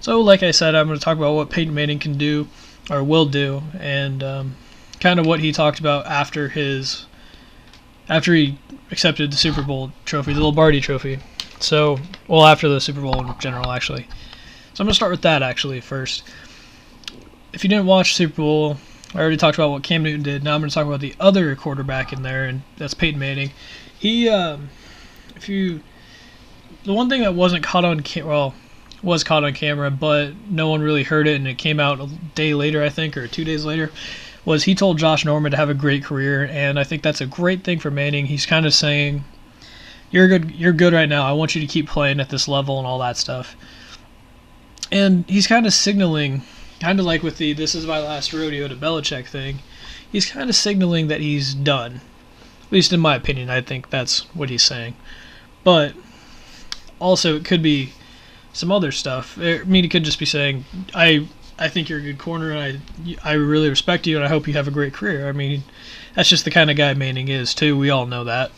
So, like I said, I'm going to talk about what Peyton Manning can do, or will do, and kind of what he talked about after he accepted the Super Bowl trophy, the Lombardi trophy. So, well, after the Super Bowl in general, actually. So I'm going to start with that, actually, first. If you didn't watch Super Bowl, I already talked about what Cam Newton did. Now I'm going to talk about the other quarterback in there, and that's Peyton Manning. He, the one thing that wasn't caught on was caught on camera, but no one really heard it, and it came out a day later, I think, or 2 days later, was he told Josh Norman to have a great career, and I think that's a great thing for Manning. He's kind of saying, you're good right now. I want you to keep playing at this level and all that stuff. And he's kind of signaling, kind of like with the "this is my last rodeo" to Belichick thing, he's kind of signaling that he's done. At least in my opinion, I think that's what he's saying. But also, it could be some other stuff. I mean, he could just be saying, I think you're a good corner, and I really respect you, and I hope you have a great career. I mean, that's just the kind of guy Manning is, too. We all know that.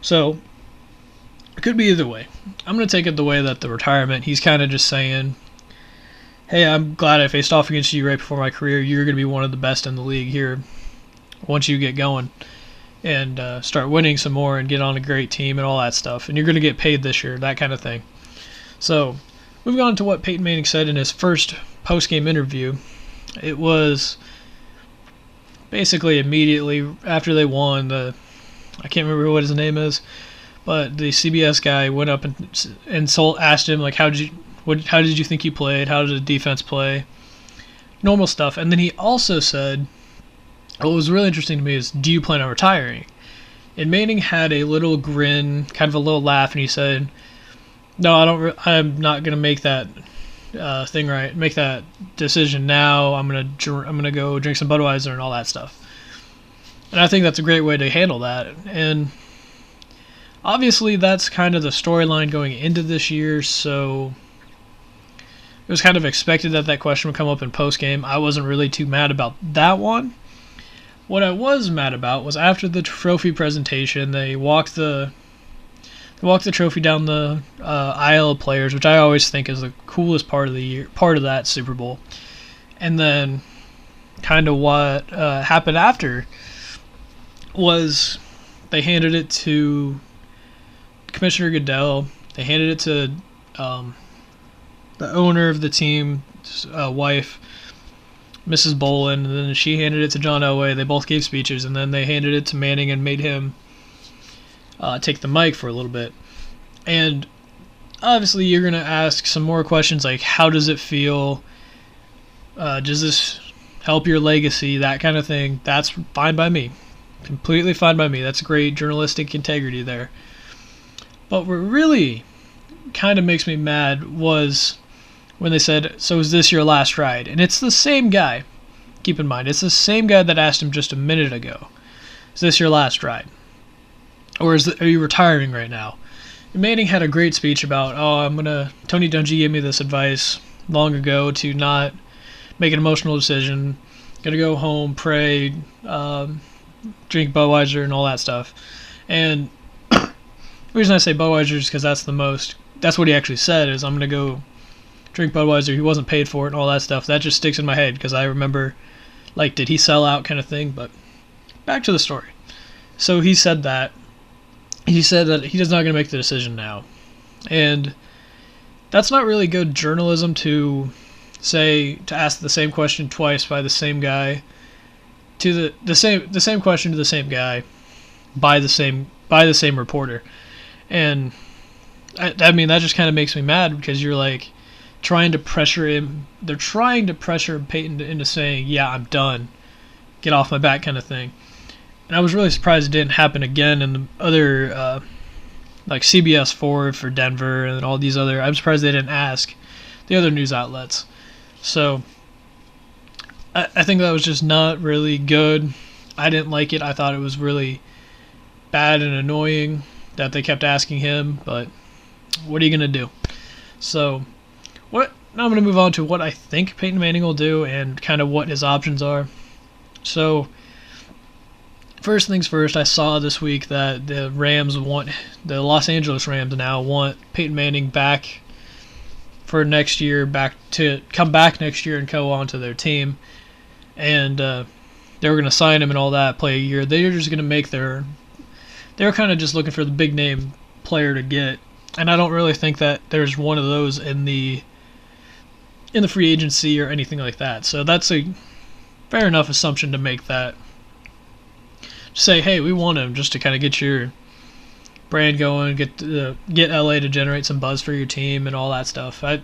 So, it could be either way. I'm going to take it the way that the retirement, he's kind of just saying, hey, I'm glad I faced off against you right before my career. You're going to be one of the best in the league here once you get going and start winning some more and get on a great team and all that stuff. And you're going to get paid this year, that kind of thing. So, moving on to what Peyton Manning said in his first post-game interview. It was basically immediately after they won. I can't remember what his name is, but the CBS guy went up and asked him, like, how did you think you played? How did the defense play? Normal stuff. And then he also said, what was really interesting to me is, do you plan on retiring? And Manning had a little grin, kind of a little laugh, and he said, no, I'm not gonna make that make that decision now. I'm gonna go drink some Budweiser and all that stuff. And I think that's a great way to handle that. And obviously, that's kind of the storyline going into this year. So it was kind of expected that question would come up in post game. I wasn't really too mad about that one. What I was mad about was after the trophy presentation, they walked the trophy down the aisle of players, which I always think is the coolest part of the year, part of that Super Bowl. And then kind of what happened after was they handed it to Commissioner Goodell. They handed it to the owner of the team's wife, Mrs. Bolin, and then she handed it to John Elway. They both gave speeches, and then they handed it to Manning and made him take the mic for a little bit. And obviously you're going to ask some more questions like, how does it feel? Does this help your legacy? That kind of thing. That's fine by me. Completely fine by me. That's great journalistic integrity there. But what really kind of makes me mad was when they said, so is this your last ride? And it's the same guy. Keep in mind, it's the same guy that asked him just a minute ago. Is this your last ride? Or are you retiring right now? And Manning had a great speech about, Tony Dungy gave me this advice long ago to not make an emotional decision. Gonna go home, pray, drink Budweiser and all that stuff. And the reason I say Budweiser is because that's what he actually said, is I'm gonna go drink Budweiser. He wasn't paid for it and all that stuff. That just sticks in my head because I remember, like, did he sell out kind of thing? But back to the story. So he said that. He said that he's not going to make the decision now. And that's not really good journalism to ask the same question twice by the same guy, to the same question to the same guy by the same reporter. And I mean, that just kind of makes me mad because you're like trying to pressure him. They're trying to pressure Peyton into saying, yeah, I'm done. Get off my back kind of thing. And I was really surprised it didn't happen again in the other, like CBS 4 for Denver and all these other. I'm surprised they didn't ask the other news outlets. So I think that was just not really good. I didn't like it. I thought it was really bad and annoying that they kept asking him. But what are you going to do? So now I'm going to move on to what I think Peyton Manning will do and kind of what his options are. So first things first, I saw this week that the Los Angeles Rams now want Peyton Manning back for next year to come back next year and go on to their team, and they were going to sign him and all that, play a year. They were just going to make they were kind of just looking for the big name player to get, and I don't really think that there's one of those in the free agency or anything like that. So that's a fair enough assumption to make, that just say, hey, we want him, just to kind of get your brand going, get LA to generate some buzz for your team and all that stuff. That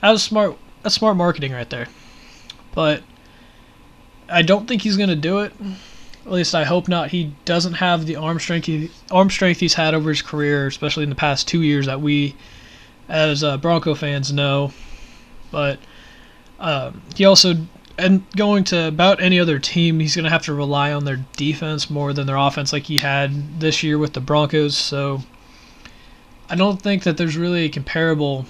was smart. That's smart marketing right there. But I don't think he's going to do it. At least I hope not. He doesn't have the arm strength he's had over his career, especially in the past 2 years, that we as Bronco fans know. But he also, and going to about any other team, he's going to have to rely on their defense more than their offense, like he had this year with the Broncos. So I don't think that there's really a comparable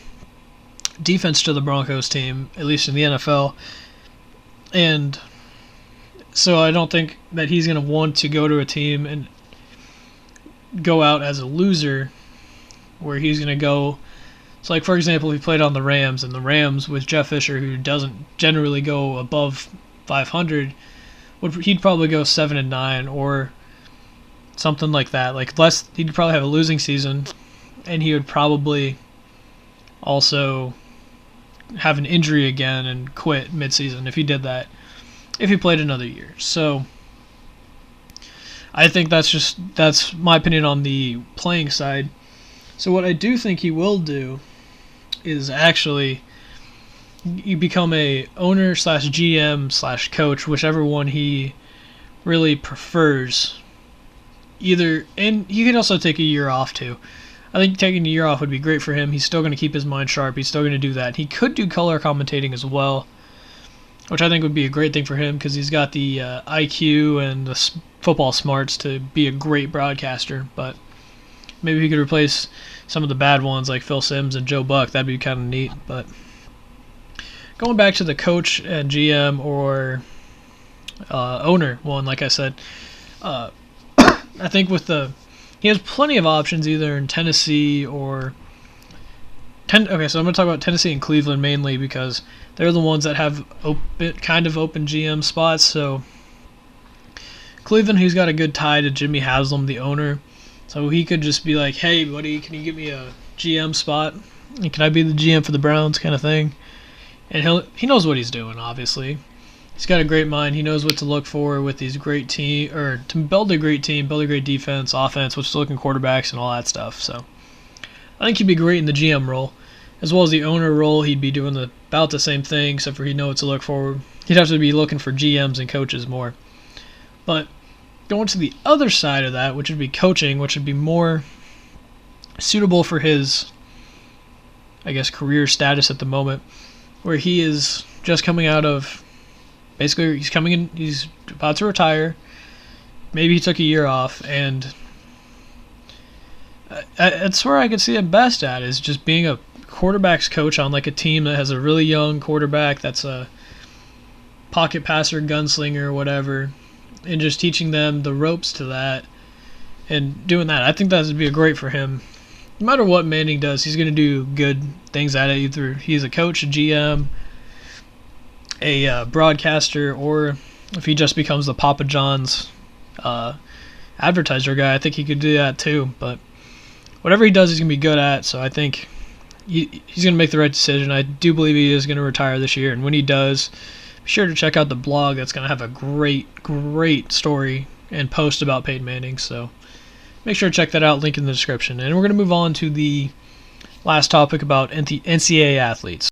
defense to the Broncos team, at least in the NFL. And so I don't think that he's going to want to go to a team and go out as a loser, where he's going to go. So, like, for example, he played on the Rams, and the Rams with Jeff Fisher, who doesn't generally go above 500, he'd probably go 7-9 or something like that. Like, he'd probably have a losing season, and he would probably also have an injury again and quit midseason if he did that, if he played another year. So I think that's my opinion on the playing side. So what I do think he will do is actually you become a owner / GM / coach, whichever one he really prefers. And he can also take a year off too. I think taking a year off would be great for him. He's still going to keep his mind sharp. He's still going to do that. He could do color commentating as well, which I think would be a great thing for him, because he's got the IQ and the football smarts to be a great broadcaster. But maybe he could replace some of the bad ones like Phil Simms and Joe Buck. That'd be kind of neat. But going back to the coach and GM or owner one, like I said, I think he has plenty of options either in Tennessee or okay, so I'm going to talk about Tennessee and Cleveland mainly, because they're the ones that have kind of open GM spots. So Cleveland, he's got a good tie to Jimmy Haslam, the owner. So he could just be like, hey, buddy, can you give me a GM spot? And can I be the GM for the Browns, kind of thing? And he knows what he's doing, obviously. He's got a great mind. He knows what to look for with these great team, or to build a great team, build a great defense, offense, what's looking quarterbacks and all that stuff. So I think he'd be great in the GM role. As well as the owner role, he'd be doing about the same thing, except for he'd know what to look for. He'd have to be looking for GMs and coaches more. But going to the other side of that, which would be coaching, which would be more suitable for his, I guess, career status at the moment, where he is just coming out of, basically he's about to retire. Maybe he took a year off, and that's where I could see him best at, is just being a quarterback's coach on like a team that has a really young quarterback that's a pocket passer, gunslinger, or whatever, and just teaching them the ropes to that and doing that. I think that would be great for him. No matter what Manning does, he's going to do good things at it. Either he's a coach, a GM, a broadcaster, or if he just becomes the Papa John's advertiser guy, I think he could do that too. But whatever he does, he's going to be good at. So I think he's going to make the right decision. I do believe he is going to retire this year. And when he does, be sure to check out the blog. That's going to have a great story and post about Peyton Manning. So make sure to check that out. Link in the description. And we're going to move on to the last topic about NCAA athletes.